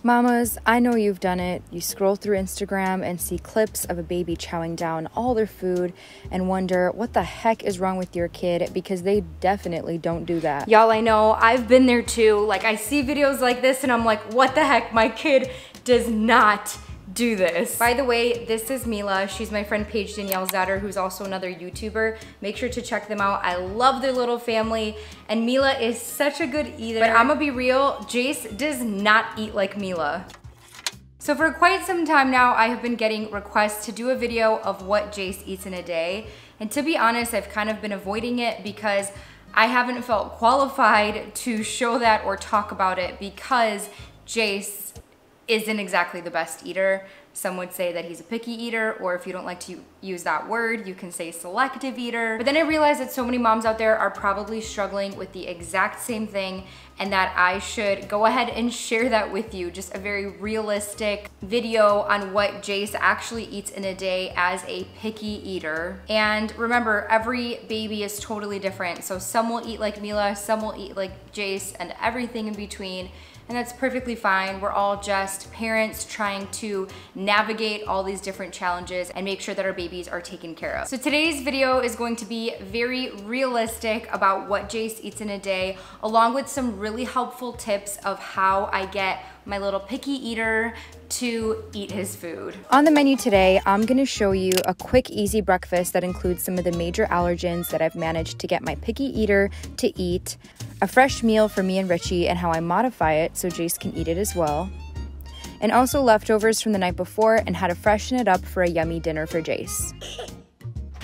Mamas, I know you've done it. You scroll through Instagram and see clips of a baby chowing down all their food and wonder what the heck is wrong with your kid, because they definitely don't do that. Y'all, I know, I've been there too. Like, I see videos like this and I'm like, what the heck? My kid does not do this. By the way, this is Mila. She's my friend Paige Danielle's daughter, who's also another YouTuber. Make sure to check them out. I love their little family, and Mila is such a good eater. But I'm gonna be real, Jace does not eat like Mila. So for quite some time now, I have been getting requests to do a video of what Jace eats in a day. And to be honest, I've kind of been avoiding it because I haven't felt qualified to show that or talk about it, because Jace isn't exactly the best eater. Some would say that he's a picky eater, or if you don't like to use that word, you can say selective eater. But then I realized that so many moms out there are probably struggling with the exact same thing, and that I should go ahead and share that with you. Just a very realistic video on what Jace actually eats in a day as a picky eater. And remember, every baby is totally different. So some will eat like Mila, some will eat like Jace, and everything in between. And that's perfectly fine. We're all just parents trying to navigate all these different challenges and make sure that our babies are taken care of. So today's video is going to be very realistic about what Jace eats in a day, along with some really helpful tips of how I get my little picky eater to eat his food. On the menu today, I'm gonna show you a quick, easy breakfast that includes some of the major allergens that I've managed to get my picky eater to eat, a fresh meal for me and Richie and how I modify it so Jace can eat it as well, and also leftovers from the night before and how to freshen it up for a yummy dinner for Jace.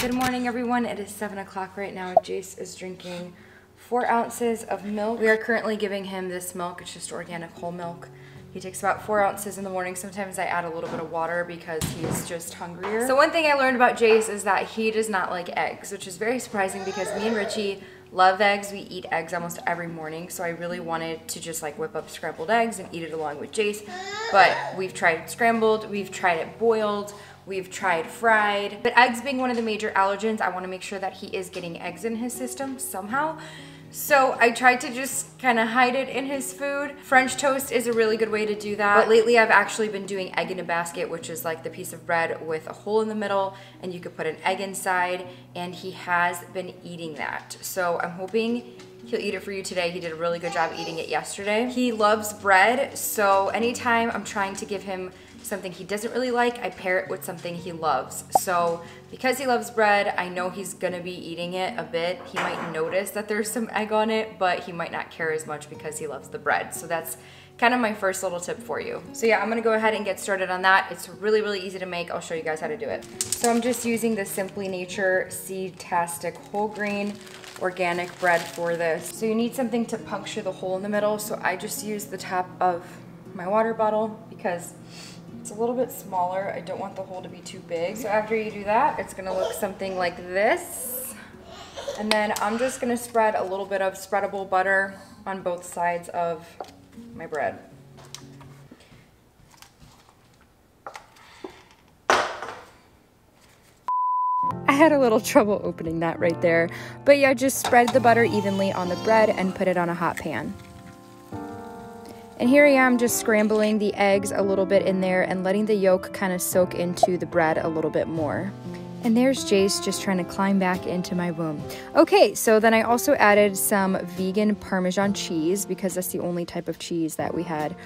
Good morning, everyone. It is 7 o'clock right now. Jace is drinking 4 ounces of milk. We are currently giving him this milk. It's just organic whole milk. He takes about 4 ounces in the morning. Sometimes I add a little bit of water because he's just hungrier. So one thing I learned about Jace is that he does not like eggs, which is very surprising because me and Richie love eggs. We eat eggs almost every morning. So I really wanted to just like whip up scrambled eggs and eat it along with Jace. But we've tried scrambled, we've tried it boiled, we've tried fried. But eggs being one of the major allergens, I want to make sure that he is getting eggs in his system somehow. So I tried to just kind of hide it in his food. French toast is a really good way to do that. But lately I've actually been doing egg in a basket, which is like the piece of bread with a hole in the middle and you could put an egg inside, and he has been eating that. So I'm hoping he'll eat it for you today. He did a really good job eating it yesterday. He loves bread, so anytime I'm trying to give him something he doesn't really like, I pair it with something he loves. So because he loves bread, I know he's gonna be eating it a bit. He might notice that there's some egg on it, but he might not care as much because he loves the bread. So that's kind of my first little tip for you. So yeah, I'm gonna go ahead and get started on that. It's really, really easy to make. I'll show you guys how to do it. So I'm just using the Simply Nature Seed-tastic whole grain organic bread for this. So you need something to puncture the hole in the middle. So I just use the top of my water bottle because it's a little bit smaller. I don't want the hole to be too big. So after you do that, it's gonna look something like this. And then I'm just gonna spread a little bit of spreadable butter on both sides of my bread. I had a little trouble opening that right there. But yeah, just spread the butter evenly on the bread and put it on a hot pan. And here I am just scrambling the eggs a little bit in there and letting the yolk kind of soak into the bread a little bit more. And there's Jace just trying to climb back into my womb. Okay, so then I also added some vegan Parmesan cheese because that's the only type of cheese that we had.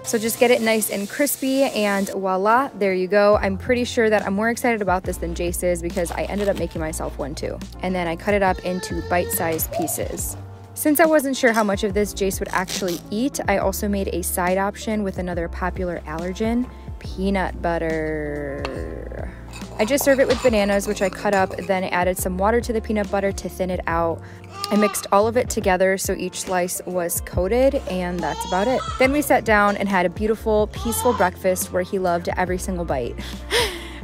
So just get it nice and crispy, and voila, there you go. I'm pretty sure that I'm more excited about this than Jace is because I ended up making myself one too. And then I cut it up into bite-sized pieces. Since I wasn't sure how much of this Jace would actually eat, I also made a side option with another popular allergen, peanut butter. I just serve it with bananas, which I cut up, then added some water to the peanut butter to thin it out. I mixed all of it together so each slice was coated, and that's about it. Then we sat down and had a beautiful, peaceful breakfast where he loved every single bite.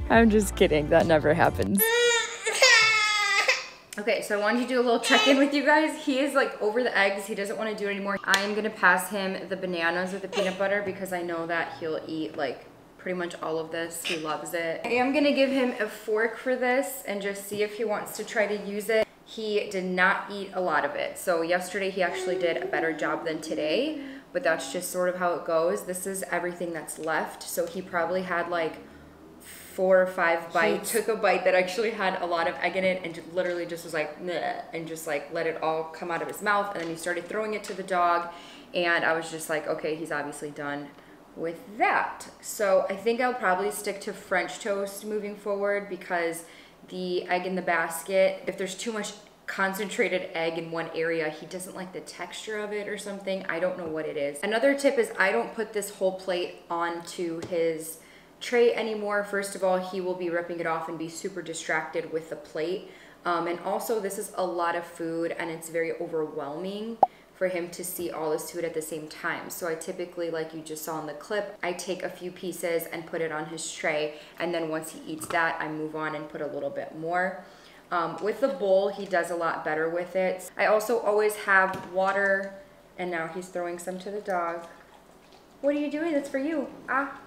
I'm just kidding, that never happens. Okay, so I wanted to do a little check-in with you guys. He is like over the eggs. He doesn't want to do it anymore. I'm gonna pass him the bananas with the peanut butter because I know that he'll eat like pretty much all of this. He loves it. I am gonna give him a fork for this and just see if he wants to try to use it. He did not eat a lot of it. So yesterday he actually did a better job than today, but that's just sort of how it goes. This is everything that's left. So he probably had like 4 or 5 bites. He took a bite that actually had a lot of egg in it and literally just was like, meh, and just like let it all come out of his mouth. And then he started throwing it to the dog. And I was just like, okay, he's obviously done with that. So I think I'll probably stick to French toast moving forward, because the egg in the basket, if there's too much concentrated egg in one area, he doesn't like the texture of it or something. I don't know what it is. Another tip is I don't put this whole plate onto his tray anymore. First of all, he will be ripping it off and be super distracted with the plate. And also this is a lot of food and it's very overwhelming for him to see all this food at the same time. So I typically, like you just saw in the clip, I take a few pieces and put it on his tray. And then once he eats that, I move on and put a little bit more. With the bowl, he does a lot better with it. I also always have water, and now he's throwing some to the dog. What are you doing? That's for you. Ah,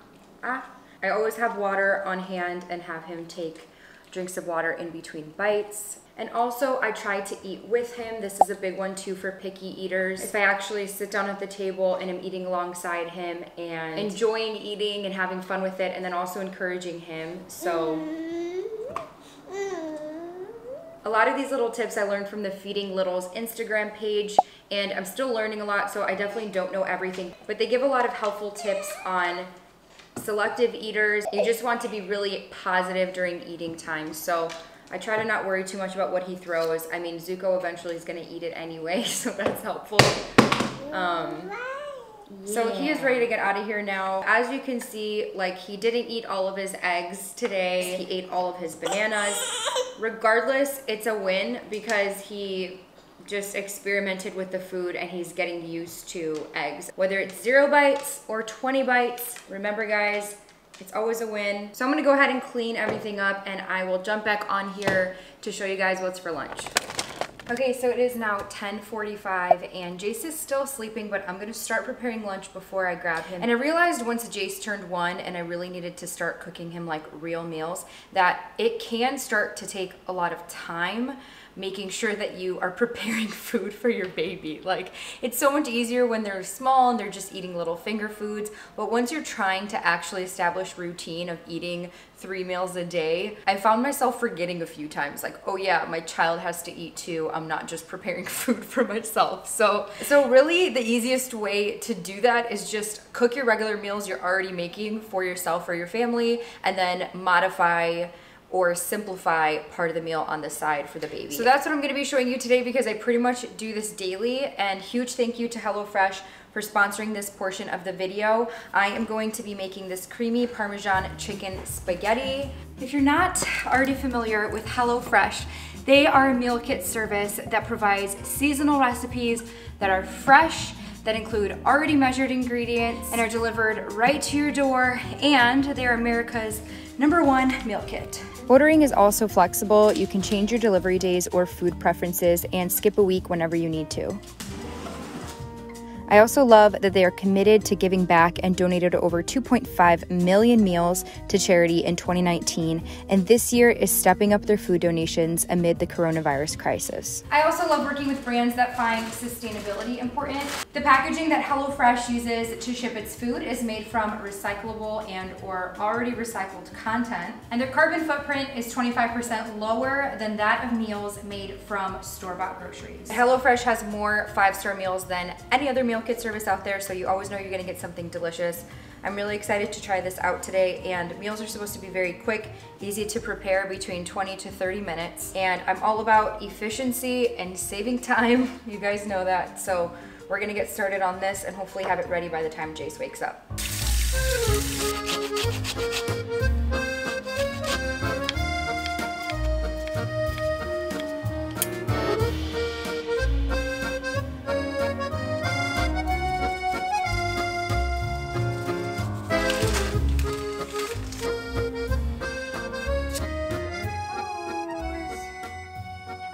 ah. I always have water on hand and have him take drinks of water in between bites. And also I try to eat with him. This is a big one too for picky eaters. If I actually sit down at the table and I'm eating alongside him and enjoying eating and having fun with it, and then also encouraging him. So a lot of these little tips I learned from the Feeding Littles Instagram page, and I'm still learning a lot, so I definitely don't know everything, but they give a lot of helpful tips on selective eaters. You just want to be really positive during eating time. So I try to not worry too much about what he throws. I mean, Zuko eventually is gonna eat it anyway, so that's helpful. So he is ready to get out of here now. As you can see, like, he didn't eat all of his eggs today. He ate all of his bananas. Regardless, it's a win because he just experimented with the food and he's getting used to eggs. Whether it's 0 bites or 20 bites, remember guys, it's always a win. So I'm gonna go ahead and clean everything up and I will jump back on here to show you guys what's for lunch. Okay, so it is now 10:45 and Jace is still sleeping, but I'm gonna start preparing lunch before I grab him. And I realized once Jace turned 1 and I really needed to start cooking him like real meals, that it can start to take a lot of time making sure that you are preparing food for your baby. Like, it's so much easier when they're small and they're just eating little finger foods, but once you're trying to actually establish routine of eating 3 meals a day, I found myself forgetting a few times, like, oh yeah, my child has to eat too. I'm not just preparing food for myself. So really the easiest way to do that is just cook your regular meals you're already making for yourself or your family, and then modify or simplify part of the meal on the side for the baby. So that's what I'm gonna be showing you today because I pretty much do this daily, and huge thank you to HelloFresh for sponsoring this portion of the video. I am going to be making this creamy Parmesan chicken spaghetti. If you're not already familiar with HelloFresh, they are a meal kit service that provides seasonal recipes that are fresh, that include already measured ingredients and are delivered right to your door, and they're America's #1 meal kit. Ordering is also flexible. You can change your delivery days or food preferences and skip a week whenever you need to. I also love that they are committed to giving back and donated over 2.5 million meals to charity in 2019, and this year is stepping up their food donations amid the coronavirus crisis. I also love working with brands that find sustainability important. The packaging that HelloFresh uses to ship its food is made from recyclable and or already recycled content, and their carbon footprint is 25% lower than that of meals made from store-bought groceries. HelloFresh has more 5-star meals than any other meal kit service out there, so you always know you're gonna get something delicious. I'm really excited to try this out today, and meals are supposed to be very quick, easy to prepare, between 20 to 30 minutes. And I'm all about efficiency and saving time. You guys know that. So we're gonna get started on this and hopefully have it ready by the time Jace wakes up.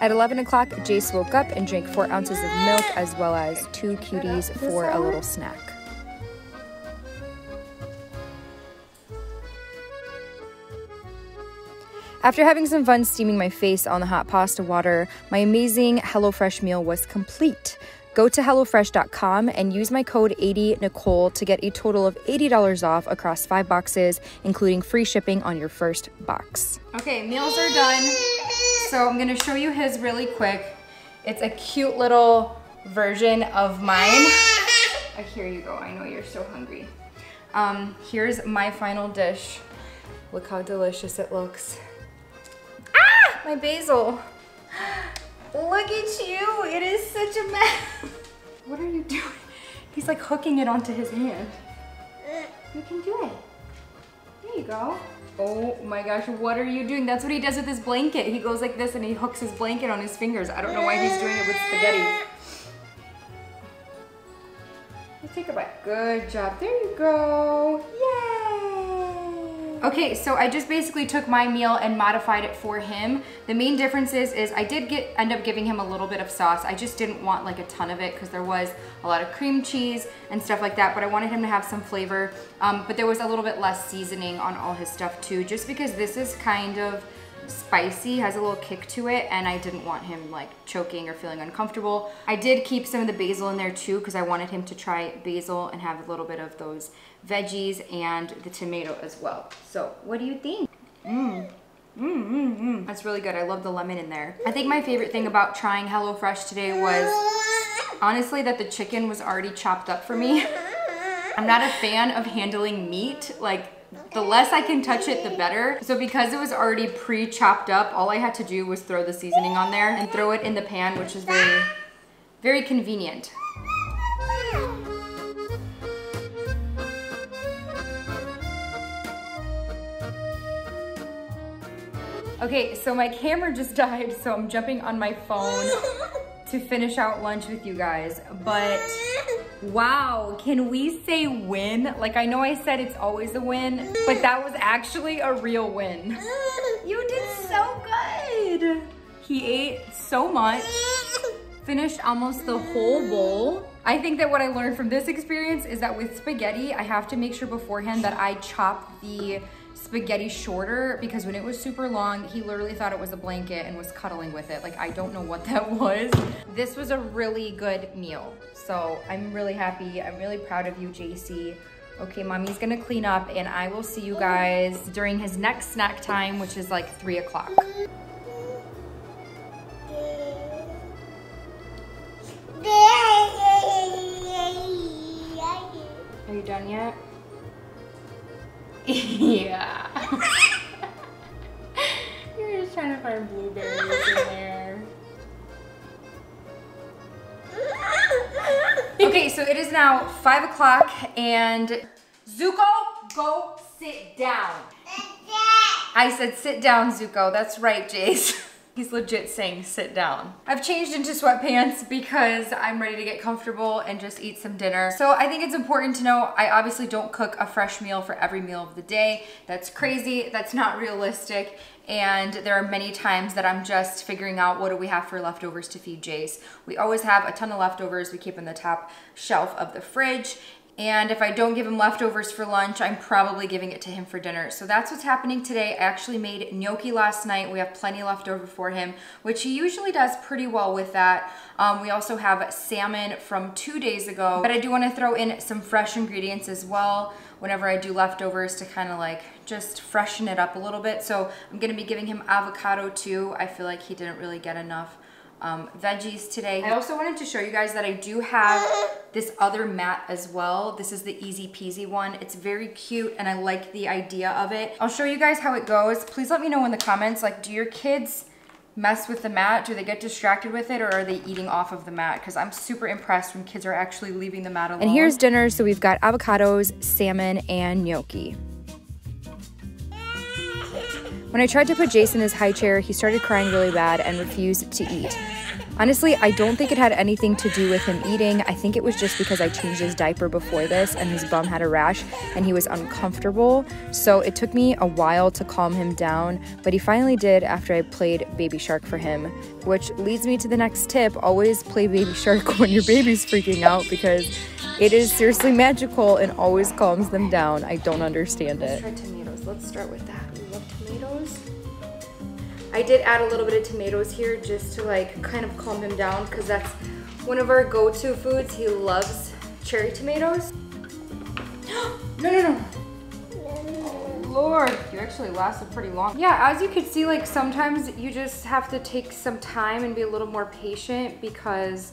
At 11 o'clock, Jace woke up and drank 4 ounces of milk as well as 2 cuties for a little snack. After having some fun steaming my face on the hot pasta water, my amazing HelloFresh meal was complete. Go to HelloFresh.com and use my code 80Nicole to get a total of $80 off across 5 boxes, including free shipping on your first box. Okay, meals are done. So I'm gonna show you his really quick. It's a cute little version of mine. Here you go, I know you're so hungry. Here's my final dish. Look how delicious it looks. Ah, my basil. Look at you, it is such a mess. What are you doing? He's like hooking it onto his hand. You can do it. There you go. Oh my gosh, what are you doing? That's what he does with his blanket. He goes like this and he hooks his blanket on his fingers. I don't know why he's doing it with spaghetti. Let's take a bite. Good job, there you go. Yay! Okay, so I just basically took my meal and modified it for him. The main difference is I did end up giving him a little bit of sauce. I just didn't want like a ton of it because there was a lot of cream cheese and stuff like that, but I wanted him to have some flavor. But there was a little bit less seasoning on all his stuff too, just because this is kind of spicy, has a little kick to it, and I didn't want him like choking or feeling uncomfortable. I did keep some of the basil in there too because I wanted him to try basil and have a little bit of those veggies and the tomato as well. So what do you think? That's really good. I love the lemon in there. I think my favorite thing about trying HelloFresh today was honestly that the chicken was already chopped up for me. I'm not a fan of handling meat. Like, the less I can touch it, the better. So because it was already pre-chopped up, all I had to do was throw the seasoning on there and throw it in the pan, which is very, very convenient. Okay, so my camera just died, so I'm jumping on my phone to finish out lunch with you guys. But wow, can we say win? Like, I know I said it's always a win, but that was actually a real win. You did so good. He ate so much, finished almost the whole bowl. I think that what I learned from this experience is that with spaghetti, I have to make sure beforehand that I chop the spaghetti shorter, because when it was super long, he literally thought it was a blanket and was cuddling with it. Like, I don't know what that was. This was a really good meal. So I'm really happy. I'm really proud of you, Jace. Okay, mommy's gonna clean up and I will see you guys during his next snack time, which is like 3 o'clock. Are you done yet? Yeah. You're just trying to find blueberries in there. Okay, so it is now 5 o'clock and Zuko, go sit down. I said sit down, Zuko. That's right, Jace. He's legit saying sit down. I've changed into sweatpants because I'm ready to get comfortable and just eat some dinner. So I think it's important to know I obviously don't cook a fresh meal for every meal of the day. That's crazy, that's not realistic. And there are many times that I'm just figuring out what do we have for leftovers to feed Jace. We always have a ton of leftovers we keep in the top shelf of the fridge. And if I don't give him leftovers for lunch, I'm probably giving it to him for dinner. So that's what's happening today. I actually made gnocchi last night. We have plenty left over for him, which he usually does pretty well with that. We also have salmon from 2 days ago, but I do want to throw in some fresh ingredients as well whenever I do leftovers to kind of like just freshen it up a little bit. So I'm going to be giving him avocado too. I feel like he didn't really get enough veggies today. I also wanted to show you guys that I do have this other mat as well. This is the easy peasy one. It's very cute and I like the idea of it. I'll show you guys how it goes. Please let me know in the comments, like, do your kids mess with the mat? Do they get distracted with it, or are they eating off of the mat? Because I'm super impressed when kids are actually leaving the mat alone. And here's dinner. So we've got avocados, salmon, and gnocchi. When I tried to put Jace in his high chair, he started crying really bad and refused to eat. Honestly, I don't think it had anything to do with him eating. I think it was just because I changed his diaper before this and his bum had a rash and he was uncomfortable. So it took me a while to calm him down, but he finally did after I played Baby Shark for him, which leads me to the next tip. Always play Baby Shark when your baby's freaking out because it is seriously magical and always calms them down. I don't understand it. Let's try tomatoes. Let's start with that. We love tomatoes. I did add a little bit of tomatoes here just to like kind of calm him down because that's one of our go-to foods. He loves cherry tomatoes. No. Lord, you actually lasted pretty long. Yeah, as you can see, like sometimes you just have to take some time and be a little more patient, because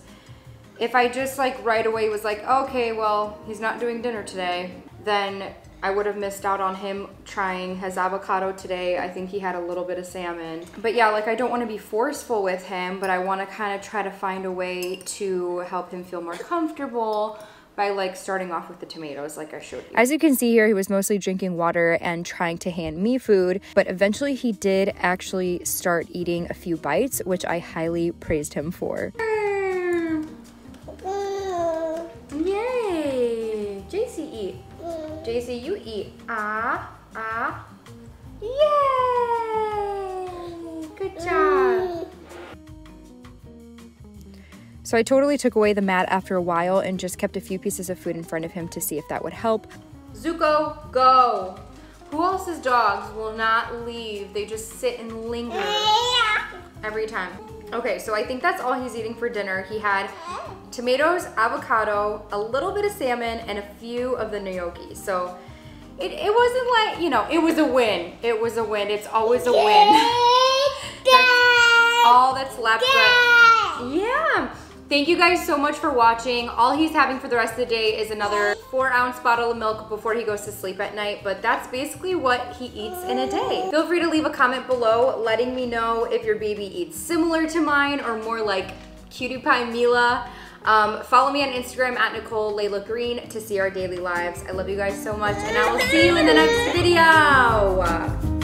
if I just like right away was like, okay, well, he's not doing dinner today, then I would have missed out on him trying his avocado today. I think he had a little bit of salmon. But yeah, like I don't want to be forceful with him, but I want to kind of try to find a way to help him feel more comfortable by like starting off with the tomatoes like I showed you. As you can see here, he was mostly drinking water and trying to hand me food, but eventually he did actually start eating a few bites, which I highly praised him for. Yay! Jace, eat. Jace, you eat. Yay! Good job. So I totally took away the mat after a while and just kept a few pieces of food in front of him to see if that would help. Zuko, go. Who else's dogs will not leave? They just sit and linger every time. Okay, so I think that's all he's eating for dinner. He had tomatoes, avocado, a little bit of salmon, and a few of the gnocchi. So it wasn't like, you know, it was a win. It was a win. It's always a win. That's all that's left, but yeah. Thank you guys so much for watching. All he's having for the rest of the day is another 4-ounce bottle of milk before he goes to sleep at night, but that's basically what he eats in a day. Feel free to leave a comment below letting me know if your baby eats similar to mine or more like Cutie Pie Mila. Follow me on Instagram at Nicole Layla Green to see our daily lives. I love you guys so much, and I will see you in the next video.